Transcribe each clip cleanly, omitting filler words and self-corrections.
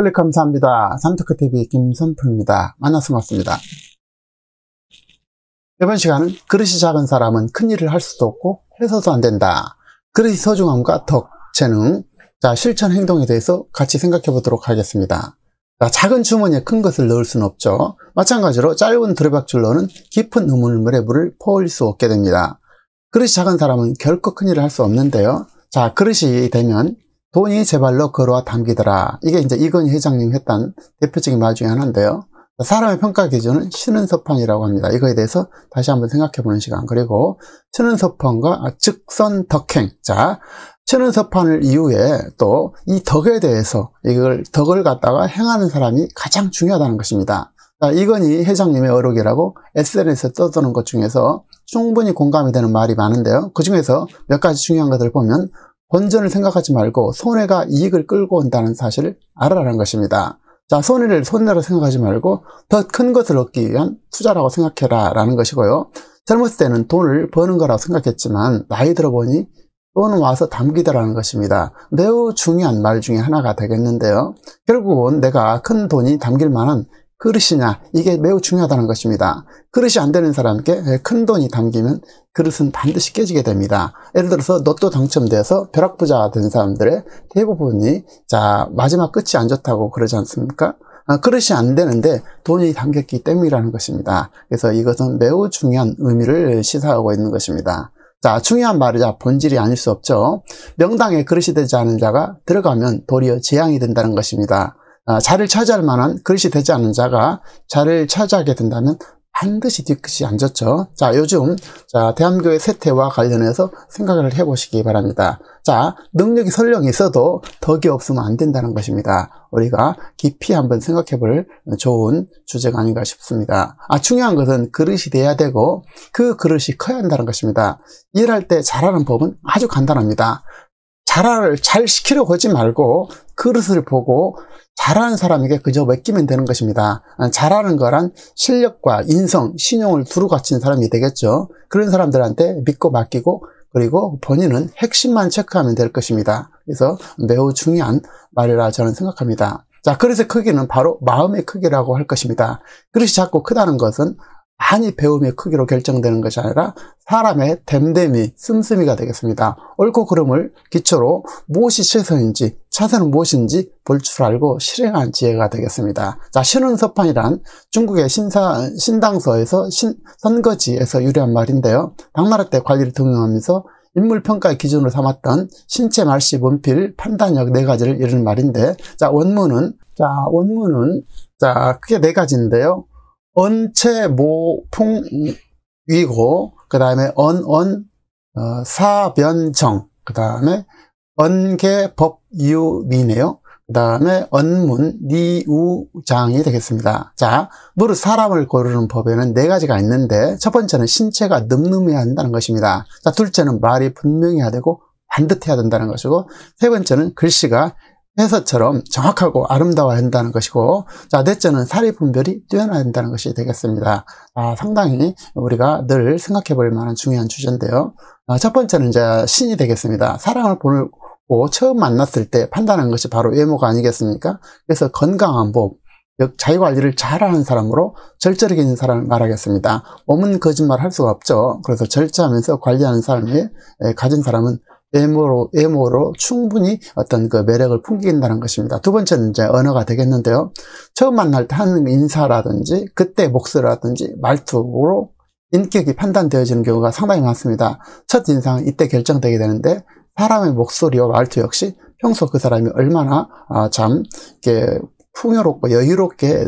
클릭 감사합니다. 삼토크TV 김선표입니다. 만나서 반갑습니다. 이번 시간은 그릇이 작은 사람은 큰일을 할 수도 없고 해서도 안 된다. 그릇이 소중함과 덕, 재능, 실천 행동에 대해서 같이 생각해 보도록 하겠습니다. 작은 주머니에 큰 것을 넣을 수는 없죠. 마찬가지로 짧은 두레박줄로는 깊은 우물물에 물을 퍼올릴 수 없게 됩니다. 그릇이 작은 사람은 결코 큰일을 할 수 없는데요. 그릇이 되면 돈이 제 발로 걸어와 담기더라. 이게 이제 이건희 회장님이 했던 대표적인 말 중에 하나인데요. 사람의 평가 기준은 신은서판이라고 합니다. 이거에 대해서 다시 한번 생각해 보는 시간. 그리고 신은서판과 즉선덕행. 신은서판을 이후에 또 이 덕에 대해서 덕을 갖다가 행하는 사람이 가장 중요하다는 것입니다. 이건희 회장님의 어록이라고 SNS에 떠도는 것 중에서 충분히 공감이 되는 말이 많은데요. 그 중에서 몇 가지 중요한 것들을 보면 본전을 생각하지 말고 손해가 이익을 끌고 온다는 사실을 알아라는 것입니다. 손해로 생각하지 말고 더 큰 것을 얻기 위한 투자라고 생각해라 라는 것이고요. 젊었을 때는 돈을 버는 거라고 생각했지만 나이 들어보니 돈은 와서 담기다라는 것입니다. 매우 중요한 말 중에 하나가 되겠는데요. 결국은 내가 큰 돈이 담길 만한 그릇이냐, 이게 매우 중요하다는 것입니다. 그릇이 안 되는 사람께 큰 돈이 담기면 그릇은 반드시 깨지게 됩니다. 예를 들어서 로또 당첨돼서 벼락부자가 된 사람들의 대부분이 마지막 끝이 안 좋다고 그러지 않습니까? 그릇이 안 되는데 돈이 담겼기 때문이라는 것입니다. 그래서 이것은 매우 중요한 의미를 시사하고 있는 것입니다. 중요한 말이자 본질이 아닐 수 없죠. 명당에 그릇이 되지 않은 자가 들어가면 도리어 재앙이 된다는 것입니다. 자리를 차지할 만한 그릇이 되지 않는 자가 자리를 차지하게 된다면 반드시 뒤끝이 안 좋죠. 요즘 대한민국의 세태와 관련해서 생각을 해보시기 바랍니다. 능력이 설령 있어도 덕이 없으면 안 된다는 것입니다. 우리가 깊이 한번 생각해 볼 좋은 주제가 아닌가 싶습니다. 중요한 것은 그릇이 돼야 되고 그 그릇이 커야 한다는 것입니다. 일할 때 잘하는 법은 아주 간단합니다. 잘 시키려고 하지 말고 그릇을 보고 잘하는 사람에게 그저 맡기면 되는 것입니다. 잘하는 거란 실력과 인성, 신용을 두루 갖춘 사람이 되겠죠. 그런 사람들한테 믿고 맡기고 그리고 본인은 핵심만 체크하면 될 것입니다. 그래서 매우 중요한 말이라 저는 생각합니다. 그릇의 크기는 바로 마음의 크기라고 할 것입니다. 그릇이 작고 크다는 것은 많이 배움의 크기로 결정되는 것이 아니라 사람의 됨됨이, 씀씀이가 되겠습니다. 옳고 그름을 기초로 무엇이 최선인지, 차선은 무엇인지 볼 줄 알고 실행한 지혜가 되겠습니다. 신은서판이란 중국의 신당서에서 선거지에서 유래한 말인데요. 당나라 때 관리를 등용하면서 인물평가의 기준으로 삼았던 신체, 말씨, 문필, 판단력 4가지를 이루는 말인데, 원문은 크게 4가지인데요. 언체, 모, 풍, 위고, 그 다음에 사, 변, 정, 그 다음에 언계, 법, 유, 미네요. 그 다음에 언문, 리, 우, 장이 되겠습니다. 무릇 사람을 고르는 법에는 4가지가 있는데, 첫 번째는 신체가 늠름해야 한다는 것입니다. 둘째는 말이 분명해야 되고 반듯해야 된다는 것이고, 세 번째는 글씨가 해서처럼 정확하고 아름다워야 한다는 것이고, 넷째는 사리 분별이 뛰어나야 한다는 것이 되겠습니다. 상당히 우리가 늘 생각해 볼 만한 중요한 주제인데요. 첫 번째는 신이 되겠습니다. 사람을 보고 처음 만났을 때 판단하는 것이 바로 외모가 아니겠습니까? 그래서 건강한 복, 즉 자기관리를 잘하는 사람으로 절제력이 있는 사람을 말하겠습니다. 몸은 거짓말 할 수가 없죠. 그래서 절제하면서 관리하는 사람이 가진 사람은 외모로 충분히 어떤 그 매력을 풍긴다는 것입니다. 두 번째는 언어가 되겠는데요. 처음 만날 때 하는 인사라든지 그때 목소리라든지 말투로 인격이 판단되어지는 경우가 상당히 많습니다. 첫 인상은 이때 결정되게 되는데 사람의 목소리와 말투 역시 평소 그 사람이 얼마나 이렇게 풍요롭고 여유롭게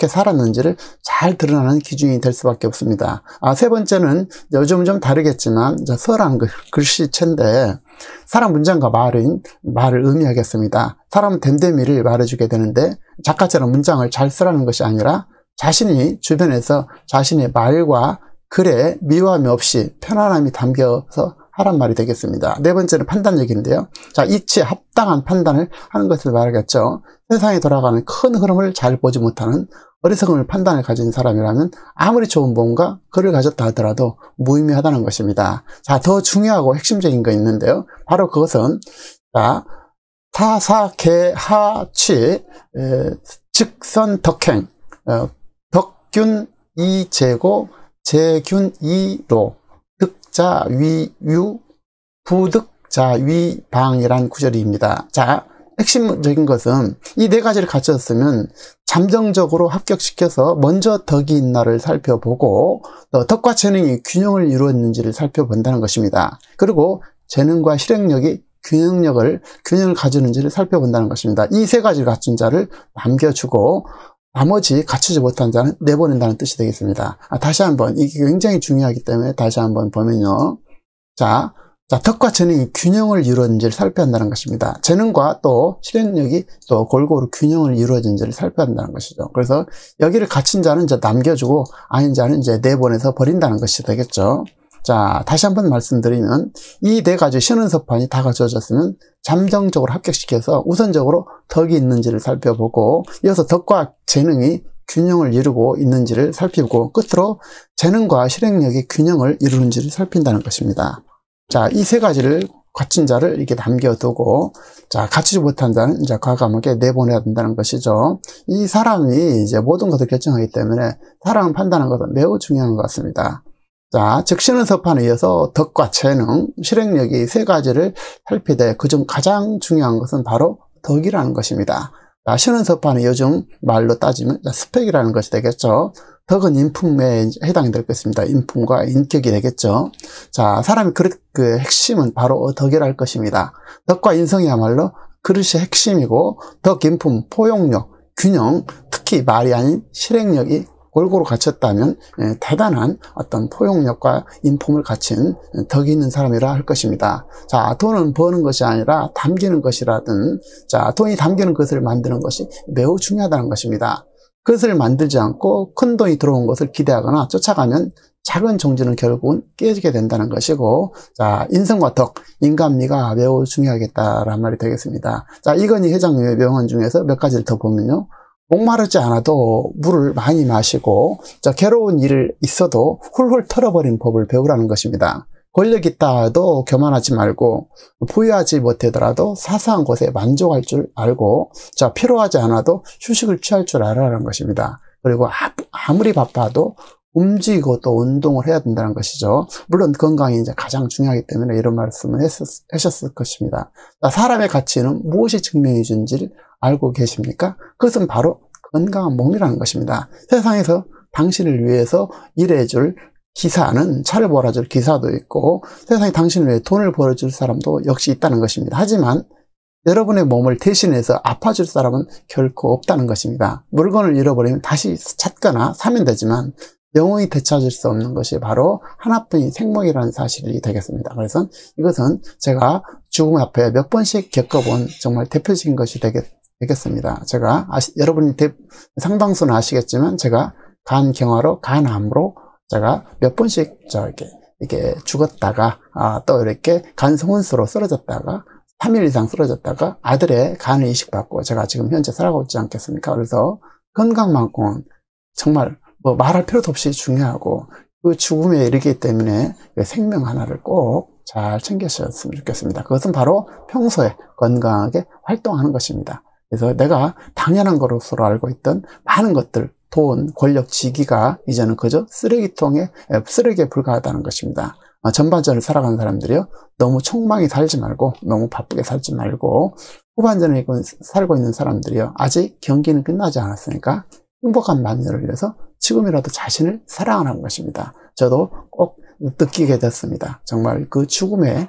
살았는지를 잘 드러나는 기준이 될 수밖에 없습니다. 세 번째는 요즘 좀 다르겠지만 서란 글씨체인데 사람 문장과 말을 의미하겠습니다. 사람 됨됨이를 말해주게 되는데 작가처럼 문장을 잘 쓰라는 것이 아니라 자신이 주변에서 자신의 말과 글에 미워함이 없이 편안함이 담겨서 하란 말이 되겠습니다. 네 번째는 판단력인데요. 이치에 합당한 판단을 하는 것을 말하겠죠. 세상에 돌아가는 큰 흐름을 잘 보지 못하는 어리석은 판단을 가진 사람이라면 아무리 좋은 몸과 글을 가졌다 하더라도 무의미하다는 것입니다. 더 중요하고 핵심적인 거 있는데요. 바로 그것은 타사계하취 직선덕행 덕균 이재고 재균 이로 득자위유 부득자위방이란 구절입니다. 자, 핵심적인 것은 이 네 가지를 갖췄으면 잠정적으로 합격시켜서 먼저 덕이 있나를 살펴보고 또 덕과 재능이 균형을 이루었는지를 살펴본다는 것입니다. 그리고 재능과 실행력이 균형을 갖추는지를 살펴본다는 것입니다. 이 세 가지를 갖춘 자를 남겨주고 나머지 갖추지 못한 자는 내보낸다는 뜻이 되겠습니다. 다시 한번, 이게 굉장히 중요하기 때문에 다시 한번 보면요. 자, 덕과 재능이 균형을 이루었는지를 살펴야 한다는 것입니다. 재능과 또 실행력이 또 골고루 균형을 이루어진지를 살펴야 한다는 것이죠. 그래서 여기를 갖춘 자는 이제 남겨주고 아닌 자는 이제 내보내서 버린다는 것이 되겠죠. 자, 다시 한번 말씀드리면 이 네 가지 신원서판이 다 갖춰졌으면 잠정적으로 합격시켜서 우선적으로 덕이 있는지를 살펴보고 이어서 덕과 재능이 균형을 이루고 있는지를 살피고 끝으로 재능과 실행력이 균형을 이루는지를 살핀다는 것입니다. 자, 이 세 가지를 갖춘 자를 이렇게 남겨두고, 자, 갖추지 못한 자는 이제 과감하게 내보내야 된다는 것이죠. 이 사람이 이제 모든 것을 결정하기 때문에 사람을 판단하는 것은 매우 중요한 것 같습니다. 자, 즉, 신원서판에 이어서 덕과 재능, 실행력이 세 가지를 살피되 그중 가장 중요한 것은 바로 덕이라는 것입니다. 자, 신원서판의 요즘 말로 따지면 스펙이라는 것이 되겠죠. 덕은 인품에 해당이 될 것입니다. 인품과 인격이 되겠죠. 자, 사람이 그 핵심은 바로 덕이라 할 것입니다. 덕과 인성이야말로 그릇의 핵심이고, 덕, 인품, 포용력, 균형, 특히 말이 아닌 실행력이 골고루 갖췄다면 대단한 어떤 포용력과 인품을 갖춘 덕이 있는 사람이라 할 것입니다. 자, 돈은 버는 것이 아니라 담기는 것이라든, 자, 돈이 담기는 것을 만드는 것이 매우 중요하다는 것입니다. 그것을 만들지 않고 큰 돈이 들어온 것을 기대하거나 쫓아가면 작은 종지는 결국은 깨지게 된다는 것이고, 자, 인성과 덕, 인간미가 매우 중요하겠다라는 말이 되겠습니다. 자, 이건희 회장님의 명언 중에서 몇 가지를 더 보면요. 목마르지 않아도 물을 많이 마시고, 자, 괴로운 일이 있어도 훌훌 털어버리는 법을 배우라는 것입니다. 권력 있다 해도 교만하지 말고, 부유하지 못하더라도 사소한 것에 만족할 줄 알고, 자, 필요하지 않아도 휴식을 취할 줄 알아라는 것입니다. 그리고 아무리 바빠도 움직이고 또 운동을 해야 된다는 것이죠. 물론 건강이 이제 가장 중요하기 때문에 이런 말씀을 하셨을 것입니다. 자, 사람의 가치는 무엇이 증명해 준지를 알고 계십니까? 그것은 바로 건강한 몸이라는 것입니다. 세상에서 당신을 위해서 일해줄 기사는, 차를 몰아줄 기사도 있고, 세상에 당신을 위해 돈을 벌어줄 사람도 역시 있다는 것입니다. 하지만 여러분의 몸을 대신해서 아파줄 사람은 결코 없다는 것입니다. 물건을 잃어버리면 다시 찾거나 사면 되지만 영원히 되찾을 수 없는 것이 바로 하나뿐인 생명이라는 사실이 되겠습니다. 그래서 이것은 제가 죽음 앞에 몇 번씩 겪어본 정말 대표적인 것이 되겠습니다. 제가 여러분이 상당수는 아시겠지만 제가 간경화로, 간암으로 제가 몇 번씩 이렇게 죽었다가 또 이렇게 간성혼수로 쓰러졌다가 3일 이상 쓰러졌다가 아들의 간을 이식받고 제가 지금 현재 살아가고 있지 않겠습니까? 그래서 건강만큼은 정말 뭐 말할 필요도 없이 중요하고 그 죽음에 이르기 때문에 생명 하나를 꼭 잘 챙기셨으면 좋겠습니다. 그것은 바로 평소에 건강하게 활동하는 것입니다. 그래서 내가 당연한 것으로 알고 있던 많은 것들, 돈, 권력, 지기가 이제는 그저 쓰레기에 불과하다는 것입니다. 전반전을 살아가는 사람들이요, 너무 촉망이 살지 말고 너무 바쁘게 살지 말고 후반전을 살고 있는 사람들이요, 아직 경기는 끝나지 않았으니까 행복한 만년을 위해서 지금이라도 자신을 사랑하는 것입니다. 저도 꼭 느끼게 됐습니다. 정말 그 죽음을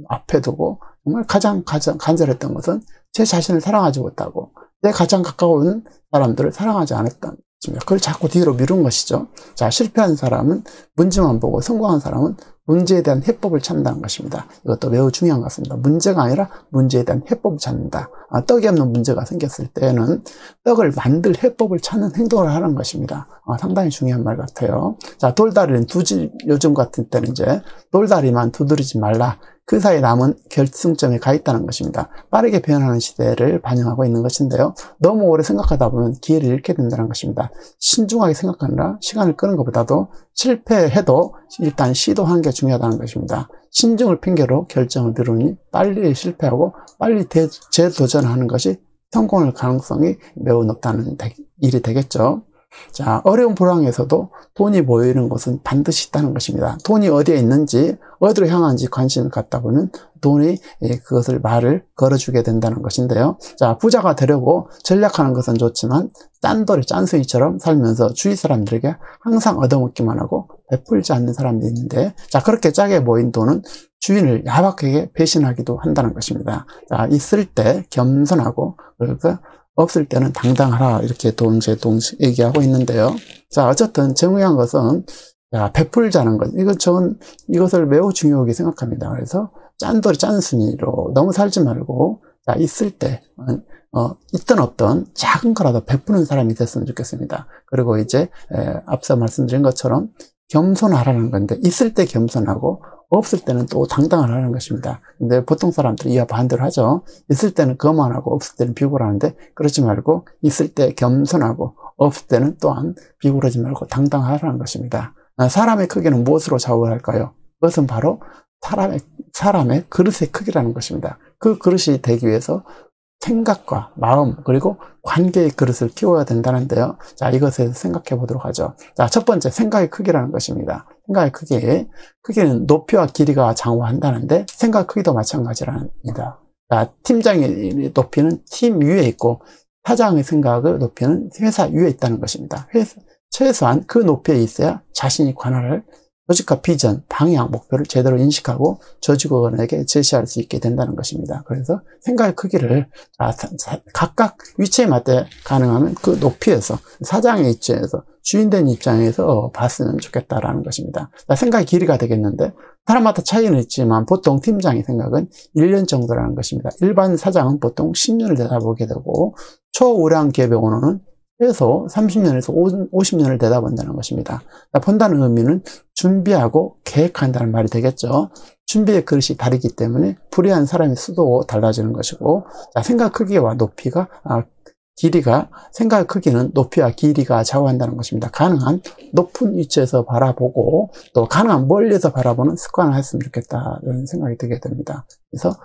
앞에 두고 정말 가장 간절했던 것은 제 자신을 사랑하지 못하고 내 가장 가까운 사람들을 사랑하지 않았던 것입니다. 그걸 자꾸 뒤로 미룬 것이죠. 자, 실패한 사람은 문제만 보고 성공한 사람은 문제에 대한 해법을 찾는다는 것입니다. 이것도 매우 중요한 것 같습니다. 문제가 아니라 문제에 대한 해법을 찾는다. 떡이 없는 문제가 생겼을 때는 떡을 만들 해법을 찾는 행동을 하는 것입니다. 상당히 중요한 말 같아요. 자, 돌다리는 요즘 같은 때는 이제 돌다리만 두드리지 말라. 그 사이 남은 결승점에 가 있다는 것입니다. 빠르게 변하는 시대를 반영하고 있는 것인데요. 너무 오래 생각하다 보면 기회를 잃게 된다는 것입니다. 신중하게 생각하느라 시간을 끄는 것보다도 실패해도 일단 시도하는 게 중요하다는 것입니다. 신중을 핑계로 결정을 미루니 빨리 실패하고 빨리 재도전하는 것이 성공할 가능성이 매우 높다는 일이 되겠죠. 자, 어려운 불황에서도 돈이 모이는 곳은 반드시 있다는 것입니다. 돈이 어디에 있는지, 어디로 향하는지 관심을 갖다 보면 돈이 그것을 말을 걸어주게 된다는 것인데요. 자, 부자가 되려고 전략하는 것은 좋지만 짠돌이 짠순이처럼 살면서 주위 사람들에게 항상 얻어먹기만 하고 베풀지 않는 사람들이 있는데, 자, 그렇게 짜게 모인 돈은 주인을 야박하게 배신하기도 한다는 것입니다. 자, 있을 때 겸손하고, 그러니까 없을 때는 당당하라, 이렇게 동시에 얘기하고 있는데요. 자, 어쨌든 중요한 것은, 자, 베풀자는 것. 이것을 매우 중요하게 생각합니다. 그래서 짠돌이 짠순이로 너무 살지 말고, 자, 있을 때, 있든 없든 작은 거라도 베푸는 사람이 됐으면 좋겠습니다. 그리고 이제, 앞서 말씀드린 것처럼 겸손하라는 건데, 있을 때 겸손하고, 없을 때는 또 당당하라는 것입니다. 근데 보통 사람들이 이와 반대로 하죠. 있을 때는 거만하고 없을 때는 비굴하는데, 그러지 말고 있을 때 겸손하고 없을 때는 또한 비굴하지 말고 당당하라는 것입니다. 사람의 크기는 무엇으로 좌우할까요? 그것은 바로 사람의 그릇의 크기라는 것입니다. 그 그릇이 되기 위해서 생각과 마음, 그리고 관계의 그릇을 키워야 된다는데요. 자, 이것에 생각해 보도록 하죠. 자, 첫 번째, 생각의 크기라는 것입니다. 생각의 크기는 높이와 길이가 장후한다는데, 생각 크기도 마찬가지랍니다. 자, 팀장의 높이는 팀 위에 있고, 사장의 생각의 높이는 회사 위에 있다는 것입니다. 최소한 그 높이에 있어야 자신이 관할할 조직과 비전, 방향, 목표를 제대로 인식하고 조직원에게 제시할 수 있게 된다는 것입니다. 그래서 생각의 크기를 각각 위치에 맞게 가능하면 그 높이에서, 사장의 입장에서, 주인된 입장에서 봤으면 좋겠다라는 것입니다. 생각의 길이가 되겠는데, 사람마다 차이는 있지만 보통 팀장의 생각은 1년 정도라는 것입니다. 일반 사장은 보통 10년을 내다보게 되고, 초우량 기업의 오너는 최소 30년에서 50년을 내다본다는 것입니다. 본다는 의미는 준비하고 계획한다는 말이 되겠죠. 준비의 그릇이 다르기 때문에 불이한 사람의 수도 달라지는 것이고, 자, 생각 크기와 높이가, 길이가, 생각 크기는 높이와 길이가 좌우한다는 것입니다. 가능한 높은 위치에서 바라보고, 또 가능한 멀리에서 바라보는 습관을 했으면 좋겠다는 생각이 들게 됩니다. 그래서,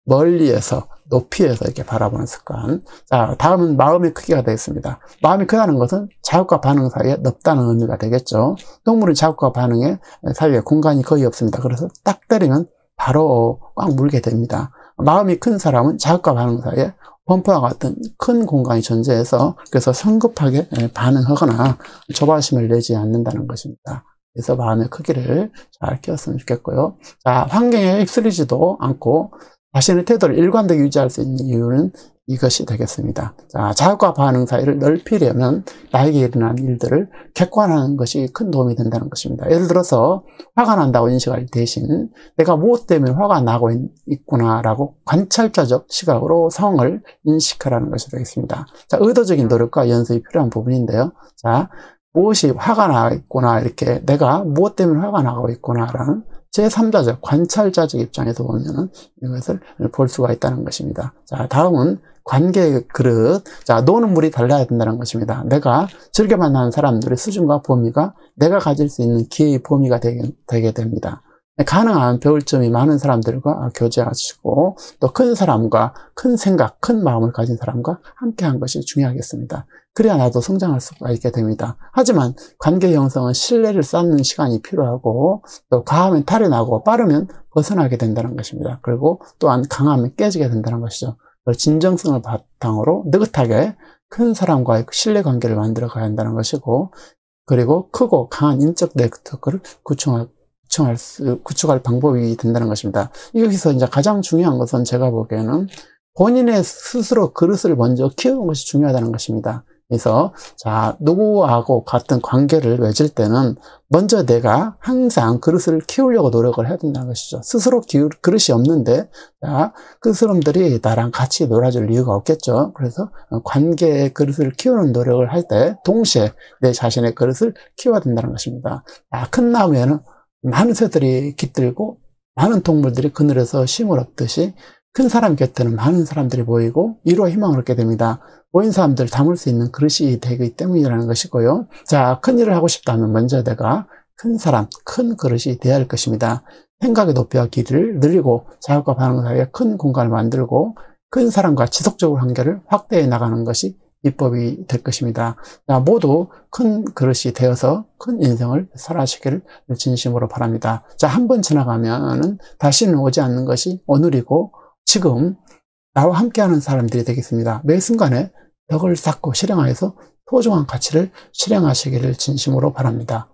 멀리에서, 높이에서 이렇게 바라보는 습관. 자, 다음은 마음의 크기가 되겠습니다. 마음이 크다는 것은 자극과 반응 사이에 넓다는 의미가 되겠죠. 동물은 자극과 반응의 사이에 공간이 거의 없습니다. 그래서 딱 때리면 바로 꽉 물게 됩니다. 마음이 큰 사람은 자극과 반응 사이에 범퍼와 같은 큰 공간이 존재해서, 그래서 성급하게 반응하거나 조바심을 내지 않는다는 것입니다. 그래서 마음의 크기를 잘 키웠으면 좋겠고요. 자, 환경에 휩쓸리지도 않고 자신의 태도를 일관되게 유지할 수 있는 이유는 이것이 되겠습니다. 자, 자극과 반응 사이를 넓히려면 나에게 일어난 일들을 객관화하는 것이 큰 도움이 된다는 것입니다. 예를 들어서 화가 난다고 인식할 대신 내가 무엇 때문에 화가 나고 있구나라고 관찰자적 시각으로 상황을 인식하라는 것이 되겠습니다. 자, 의도적인 노력과 연습이 필요한 부분인데요. 자, 무엇이 화가 나 있구나, 이렇게 내가 무엇 때문에 화가 나고 있구나라는 제3자적, 관찰자적 입장에서 보면은 이것을 볼 수가 있다는 것입니다. 자, 다음은 관계의 그릇. 자, 노는 물이 달라야 된다는 것입니다. 내가 즐겨 만나는 사람들의 수준과 범위가 내가 가질 수 있는 기회의 범위가 되게 됩니다. 가능한 배울 점이 많은 사람들과 교제하시고, 또 큰 사람과 큰 생각, 큰 마음을 가진 사람과 함께한 것이 중요하겠습니다. 그래야 나도 성장할 수가 있게 됩니다. 하지만 관계 형성은 신뢰를 쌓는 시간이 필요하고, 또 과하면 탈이 나고 빠르면 벗어나게 된다는 것입니다. 그리고 또한 강하면 깨지게 된다는 것이죠. 진정성을 바탕으로 느긋하게 큰 사람과의 신뢰관계를 만들어 가야 한다는 것이고, 그리고 크고 강한 인적 네트워크를 구축할 방법이 된다는 것입니다. 여기서 이제 가장 중요한 것은 제가 보기에는 본인의 스스로 그릇을 먼저 키우는 것이 중요하다는 것입니다. 그래서 자, 누구하고 같은 관계를 맺을 때는 먼저 내가 항상 그릇을 키우려고 노력을 해야 된다는 것이죠. 스스로 그릇이 없는데, 자, 그 사람들이 나랑 같이 놀아줄 이유가 없겠죠. 그래서 관계의 그릇을 키우는 노력을 할 때 동시에 내 자신의 그릇을 키워야 된다는 것입니다. 큰 나무에는 많은 새들이 깃들고 많은 동물들이 그늘에서 쉼을 얻듯이 큰 사람 곁에는 많은 사람들이 모이고 위로와 희망을 얻게 됩니다. 모인 사람들을 담을 수 있는 그릇이 되기 때문이라는 것이고요. 자, 큰 일을 하고 싶다면 먼저 내가 큰 사람, 큰 그릇이 되어야 할 것입니다. 생각의 높이와 길이를 늘리고 자극과 반응 사이에 큰 공간을 만들고 큰 사람과 지속적으로 관계를 확대해 나가는 것이 비법이 될 것입니다. 자, 모두 큰 그릇이 되어서 큰 인생을 살아가시기를 진심으로 바랍니다. 자, 한번 지나가면은 다시는 오지 않는 것이 오늘이고 지금 나와 함께하는 사람들이 되겠습니다. 매 순간에 덕을 쌓고 실행하여서 소중한 가치를 실행하시기를 진심으로 바랍니다.